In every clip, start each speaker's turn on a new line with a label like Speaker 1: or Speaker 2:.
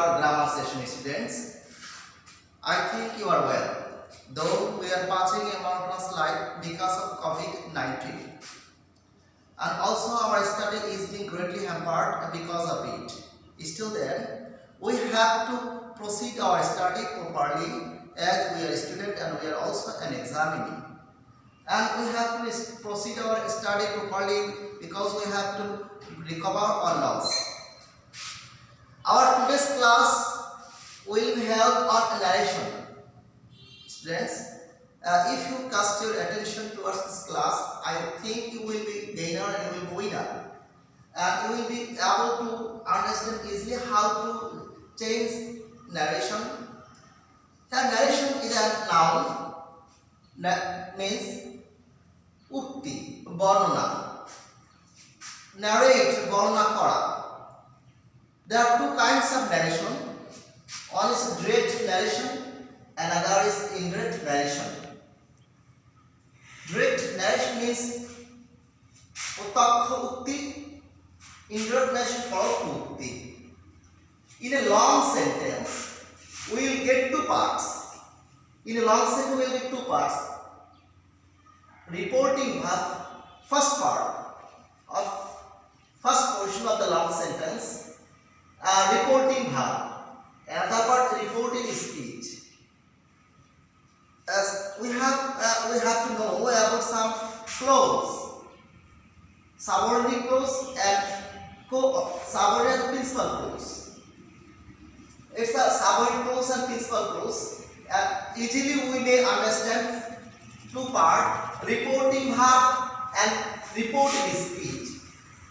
Speaker 1: our grammar session, students. I think you are well, though we are passing a monotonous life because of COVID-19. And also our study is being greatly hampered because of it. Still then, we have to proceed our study properly as we are a student and we are also an examining. And we have to proceed our study properly because we have to recover our loss. Our today's class will help on narration. Students, if you cast your attention towards this class, I think you will be gainer and you will be winner. And you will be able to understand easily how to change narration. Narration is a noun that means ukti, bornona. Narrate, bornona kora. There are two kinds of narration. One is direct narration, another is indirect narration. Direct narration means utakha ukti, indirect narration parokha ukti. In a long sentence, we will get two parts. In a long sentence, we will get two parts. Reporting verb, first part of first portion of the long sentence. Reporting verb, another part reporting speech. As we have to know about some clause, subordinate clause and subordinate principal clause. It's a subordinate clause and principal clause. Easily we may understand two parts: reporting verb and reporting speech.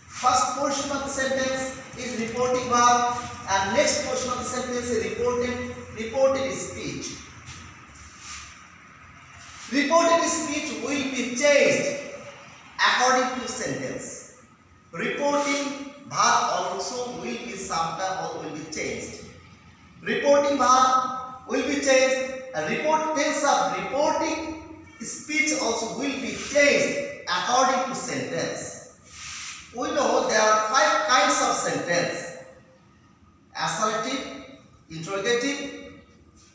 Speaker 1: First portion of the sentence is reporting verb and next portion of the sentence is reported speech. Reported speech will be changed according to sentence. Reporting verb also will be sometimes will be changed. Reporting verb will be changed. Tense of reporting speech also will be changed according to sentence. We know there are 5 kinds of sentence: assertive, interrogative,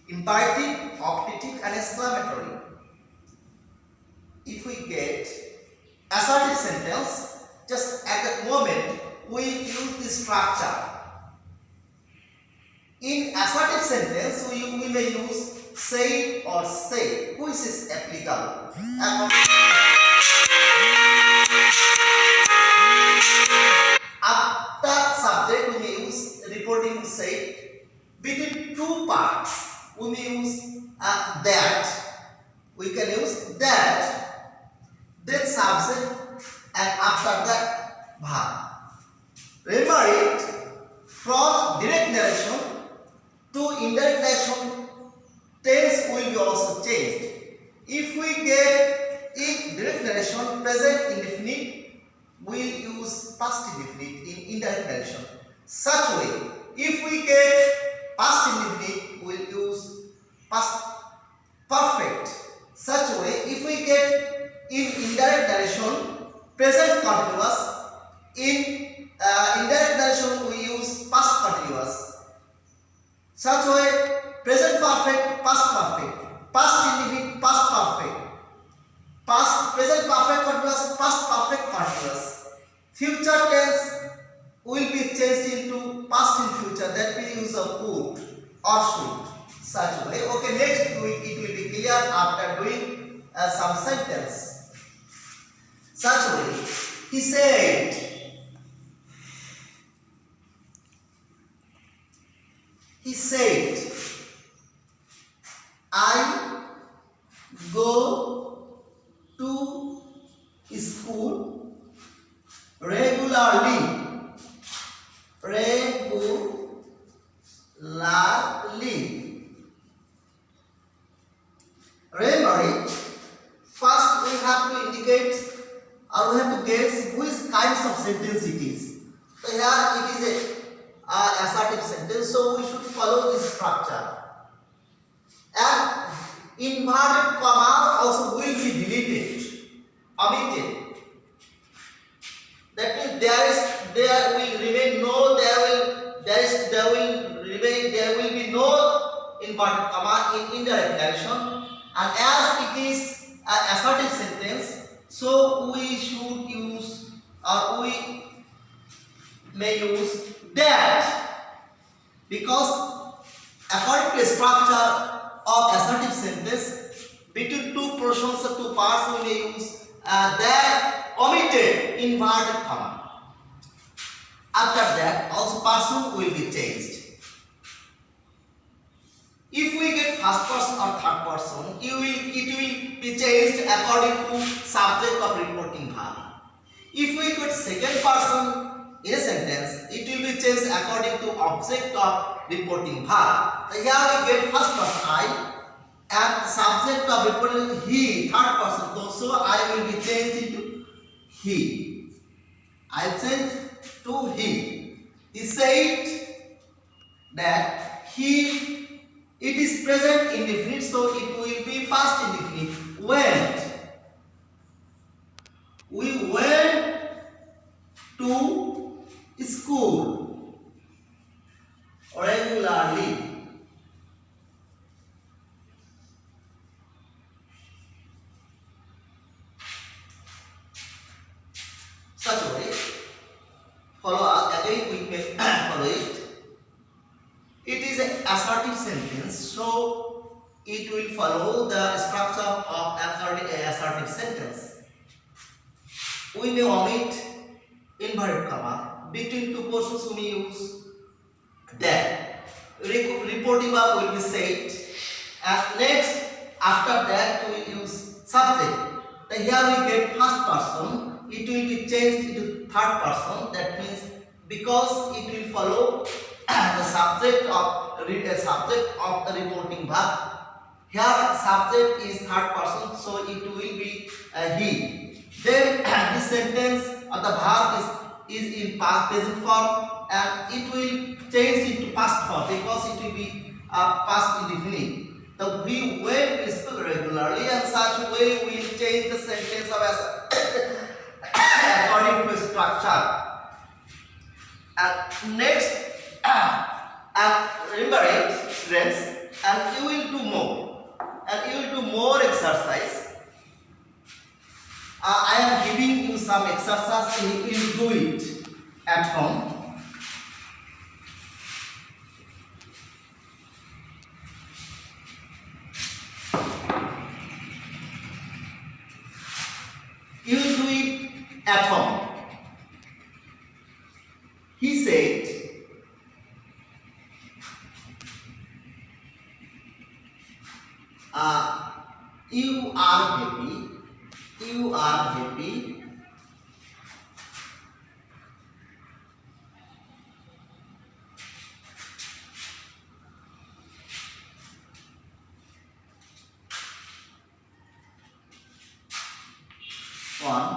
Speaker 1: imperative, optative and exclamatory. If we get assertive sentence, just at that moment we use this structure. In assertive sentence we may use say or say, which is applicable. After subject we may use reporting say. Between two parts we may use that. We can use that, then subject, and after that verb. Remember it, from direct narration to indirect narration, tense will be also changed. If we get in direct narration present indefinite, we will use past indefinite in indirect narration. Such way, if we get past indefinite, we will use past perfect. Such way, if we get in indirect narration present continuous, in indirect narration we use past continuous. Such way, present perfect, past perfect, past indefinite, past perfect, past present perfect continuous, past perfect continuous. Future tense will be changed into past in future, that we use of would or should. Such way. Okay, next week it will be clear after doing some sentence. Such way. He said. He said, I go to school regularly. Remember it. First we have to indicate or we have to guess which kinds of sentence it is. So here it is a assertive sentence, so we should follow this structure. And inverted comma also will be deleted, omitted. That means there will remain no, there is there will be no inverted comma in indirect narration, and as it is an assertive sentence, so we should use, or we may use that, because according to the structure of assertive sentence, between two portions or two parts we may use that omitted inverted comma. After that, also person will be changed. If we get first person or third person, it will be changed according to subject of reporting verb. If we get second person in a sentence, it will be changed according to object of reporting verb. So here we get first person I, and subject of reporting he, third person. So I will be changed into he. I change to he. He said that he, it is present indefinite, so it will be past indefinite. Went. We went to school regularly. Such a way. Follow again, we may follow it. It is an assertive sentence, so it will follow the structure of assertive sentence. We may omit inverted comma. Between two portions we may use that. Reporting verb will be said. And next, after that we use subject. Then here we get first person. It will be changed into third person. That means because it will follow the subject of the reporting verb. Here subject is third person, so it will be he. Then this sentence or the verb is in past present form, and it will change into past form because it will be past indefinite. The we went to school regularly, and such way we will change the sentence of according to structure. And next, and remember it, friends, and you will do more. And you will do more exercise. I am giving you some exercise, and you will do it at home. You will do it at home. He said, you are happy. You are happy. One.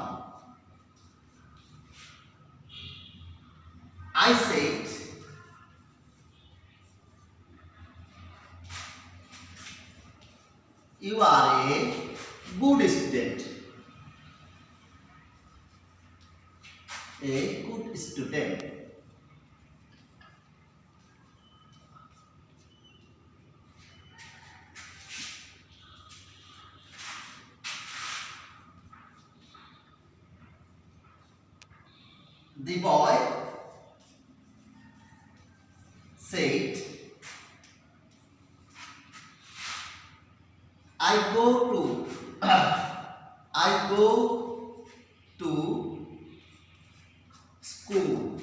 Speaker 1: I said, you are a good student. A good student. The boy said, I go to school.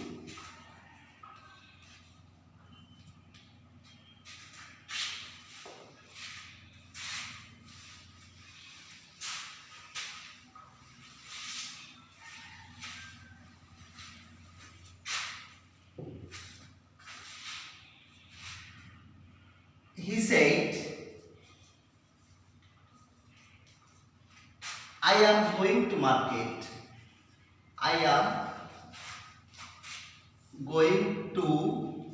Speaker 1: He said, I am going to market. I am going to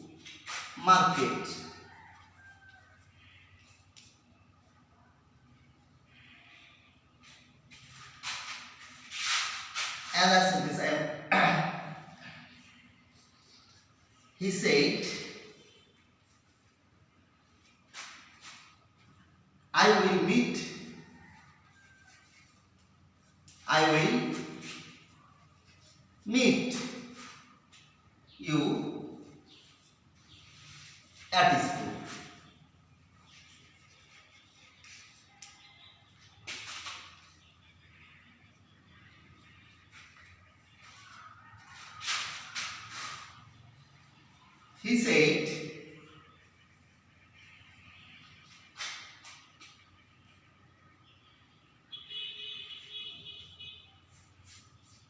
Speaker 1: market. And as this I am he said, at school. He said,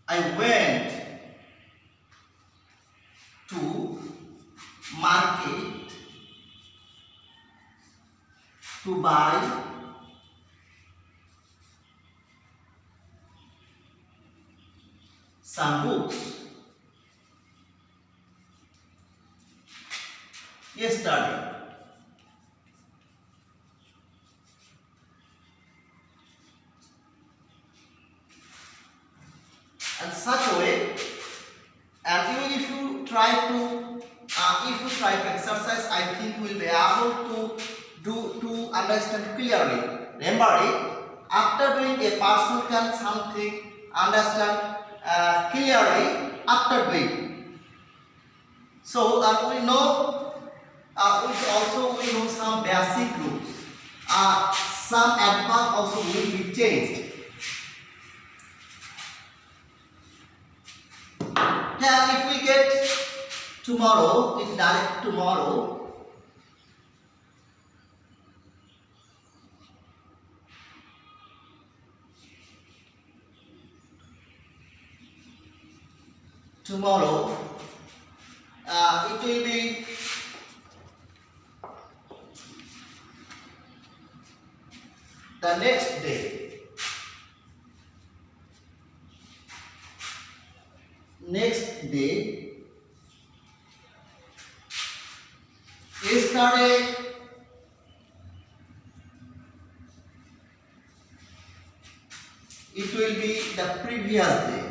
Speaker 1: I went to market to buy some books yesterday. And such a way, and even if you try to exercise, I think you will be able to understand clearly. Remember it. After doing a person can something understand clearly after doing. So we know we know some basic rules. Some adverb also will be changed. Here, if we get tomorrow, it's direct tomorrow. Tomorrow, it will be the next day. Next day. Yesterday. It will be the previous day.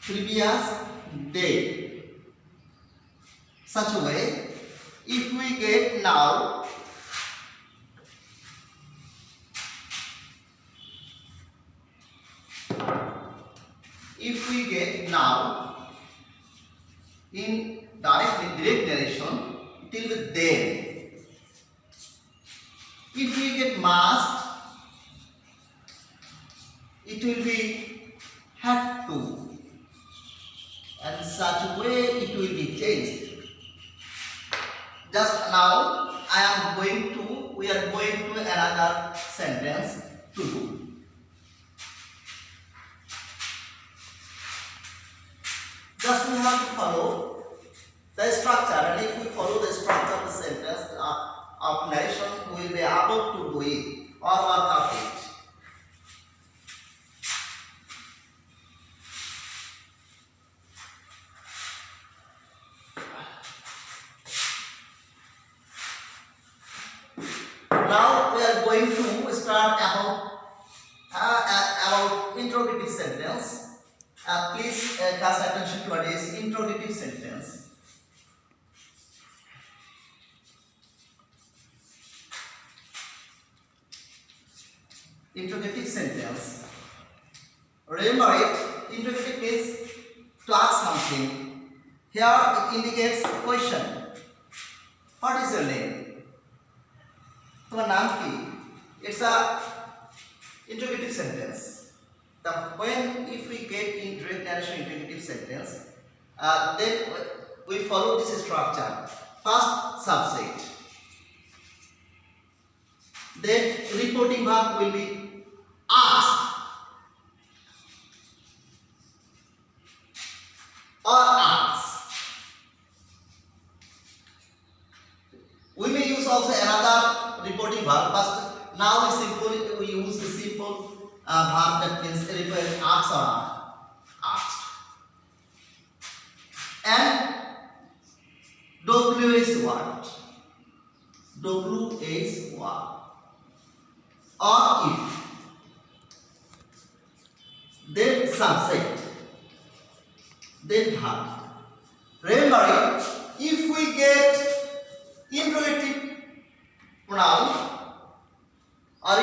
Speaker 1: Previous day. Such a way, if we get now, if we get now in direct narration, it will be then. If we get must, it will be had to, and such a way it will be changed. Just now we are going to another sentence to do. Just we have to follow the structure, and if we follow the structure of the sentence of narration, we will be able to do it or work out it. Now we are going to start about interrogative sentence. Please cast attention to this interrogative sentence. Interrogative sentence. Remember it. Interrogative means to ask something. Here it indicates question. What is your name? তোমার নাম কি? It's a interrogative sentence. If we get in direct narration interrogative sentence, then we follow this structure. First subject, then reporting verb will be asked or asked. We may use also another reporting verb, but now we use the simple verb that means asked or asked. And W is what? W is what? Or if. Then subject. Then verb. Remember, if we get interrogative pronoun or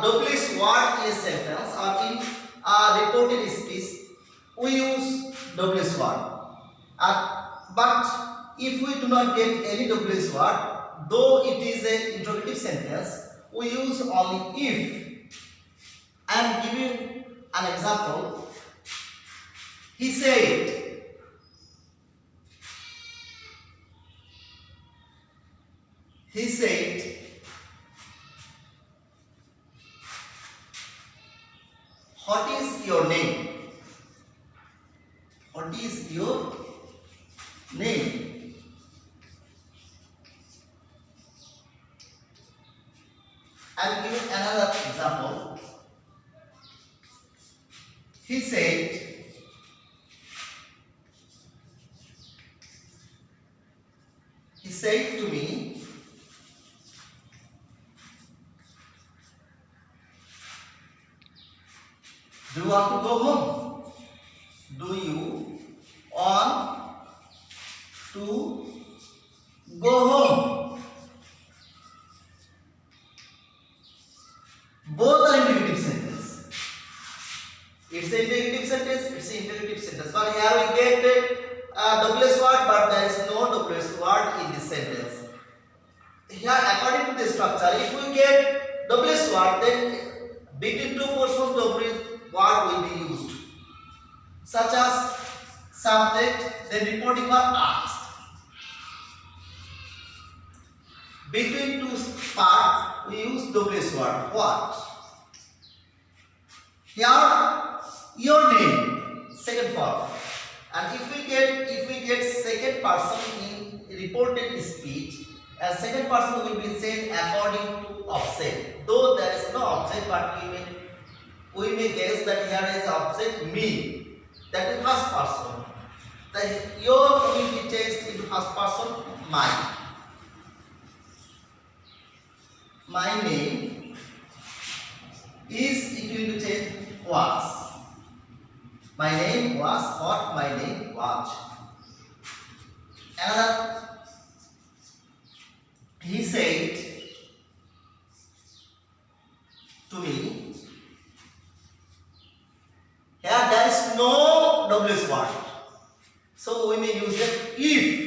Speaker 1: W is what in a sentence, or in reported speech, we use WS word. But if we do not get any WS word, though it is an interrogative sentence, we use only if. I am giving an example. He said, what is your name? What is your name? I am giving another example. He said, to me, do you want to go home? Do you want to go home? Both are interrogative sentence. It's an interrogative sentence. But here we get WS word, but there is no WS word in this sentence. Here, according to the structure, if we get WS word, then between two portions WS word will be used, such as subject, then reporting or asked. Between two parts, we use WS word. What? Here, your name, second form. And if we get second person in reported speech, and second person will be said according to object. Though there is no object, but we may guess that here is object me. That is first person. Then your will be changed into first person mine. My name is, it will be changed was. My name was what? My name was. Another, he said to me. Here there is no WS word, so we may use it if,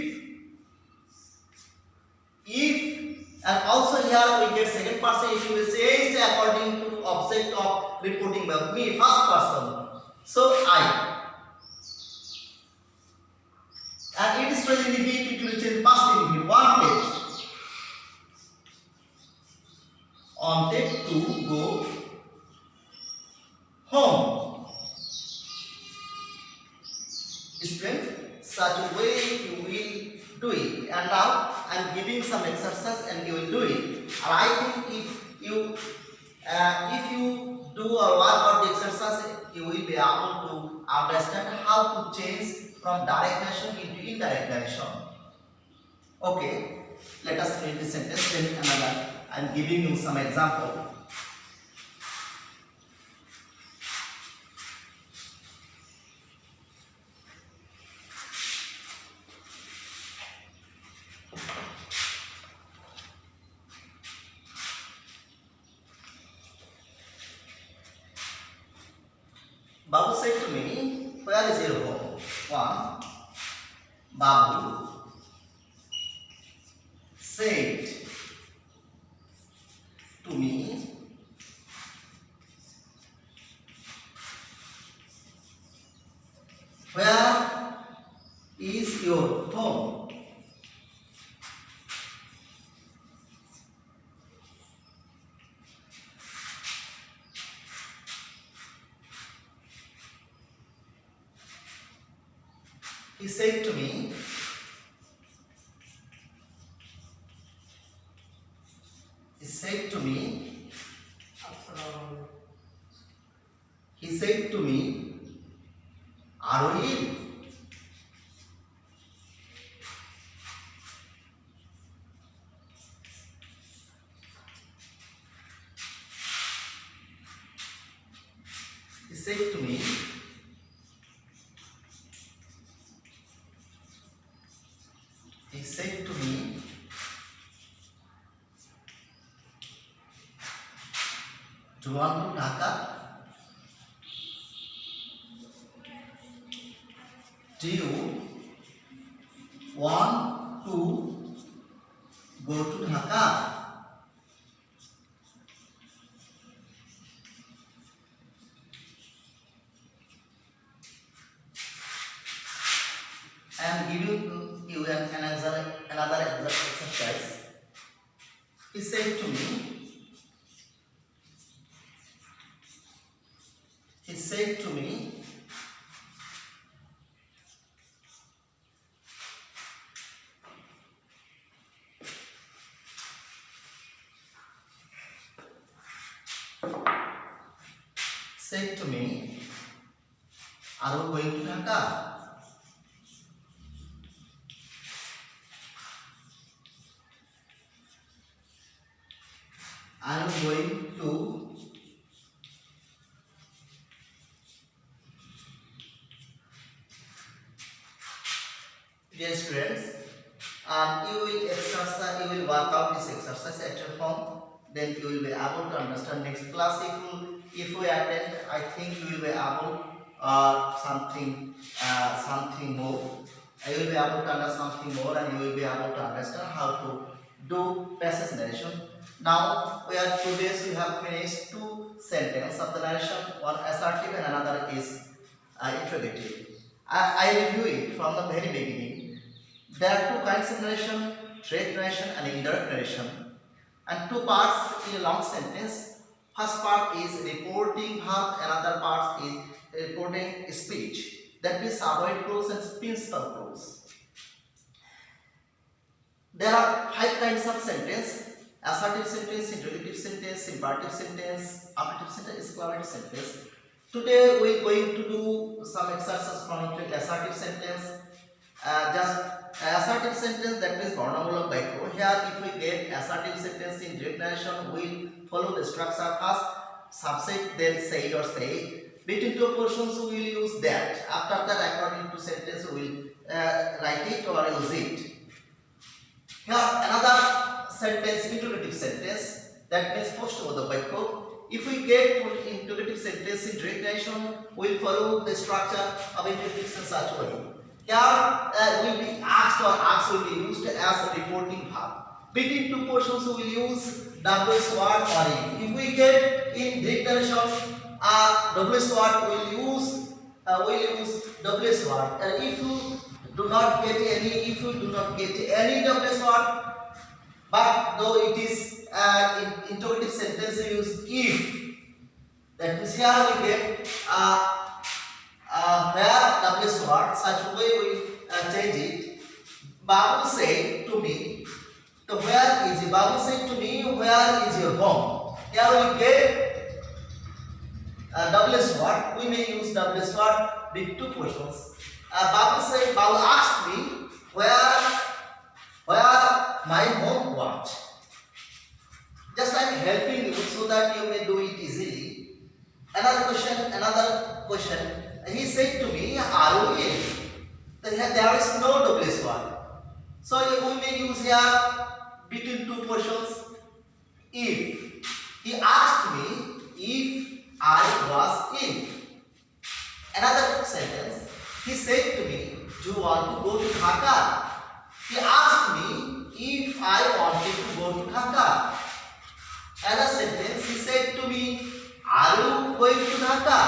Speaker 1: and also here we get second person. It will change according to object of reporting by me, first person. So I, and it is present indefinite. It will change past indefinite. Wanted to go home. Student, such a way you will do it. And now I am giving some exercise and you will do it. And I think if you do a work of the exercise, you will be able to understand how to change from direct narration into indirect narration. Okay, let us read this sentence. Then another. I am giving you some example. Babu said to me, where is your home? One. Babu said to me, where is your home? He said to me, he said to me, are we in? He said to me, do you want to Dhaka? Do you want to go to Dhaka? And giving you another exercise. He said to me, are you going to Dhaka? I am going to dear students, you will exercise, you will work out this exercise at your home. Then you will be able to understand next class. If you attend, I think you will be able something more. You will be able to understand something more, and you will be able to understand how to do passage narration. Now we are today's we have finished two sentences of the narration, one assertive and another is interrogative. I review it from the very beginning. There are two kinds of narration: direct narration and indirect narration, and two parts in a long sentence. First part is reporting verb, another part is reporting speech. That means subject clause and principal clause. There are five kinds of sentence: assertive sentence, interrogative sentence, imperative sentence, affirmative sentence, exclamative sentence. Today we are going to do some exercises from assertive sentence. Just assertive sentence, that means বর্ণমূলক বাক্য. Here if we get assertive sentence in direct narration, we follow the structure: first subject, then said or say. Between two portions we will use that. After that, according to sentence, we will write it or use it. Here another sentence, interrogative sentence, that means প্রশ্নবোধক বাক্য. If we get interrogative sentence in direct narration, we will follow the structure of interrogative sentence such way. Here will be asked or asked will be used as a reporting verb. Between two portions we will use WS word or if. If we get in direct narration WS word, we will use WS word. And if you do not get any WS word, but though it is in interrogative sentence, we use if. That means here we get where WS word, such way we change it. Babu said to me, so where is it? Babu said to me, where is your home? Here we get WS word. We may use WS word with two portions. Babu asked me where my home was. Just I am helping you so that you may do it easily. Another question. He said to me, are you in? There is no WS word. So we may use here between two portions if. He asked me if I was in. Another sentence. He said to me, do you want to go to Dhaka? He asked me if I wanted to go to Dhaka. Another sentence. He said to me, are you going to Dhaka?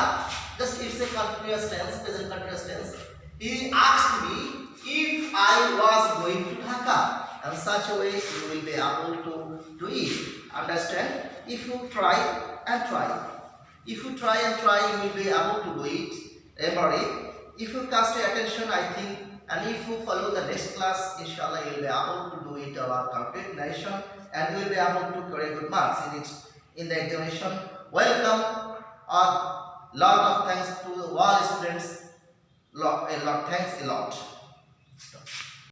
Speaker 1: Just it's a continuous tense, present continuous tense. He asked me if I was going to Dhaka. And such a way you will be able to do it. Understand? If you try and try. If you try and try, you will be able to do it. Remember it. If you cast your attention, I think, and if you follow the next class, inshallah, you will be able to do it our complete narration, and you will be able to carry good marks in the examination. Welcome. Lot of thanks to all students. Thanks a lot.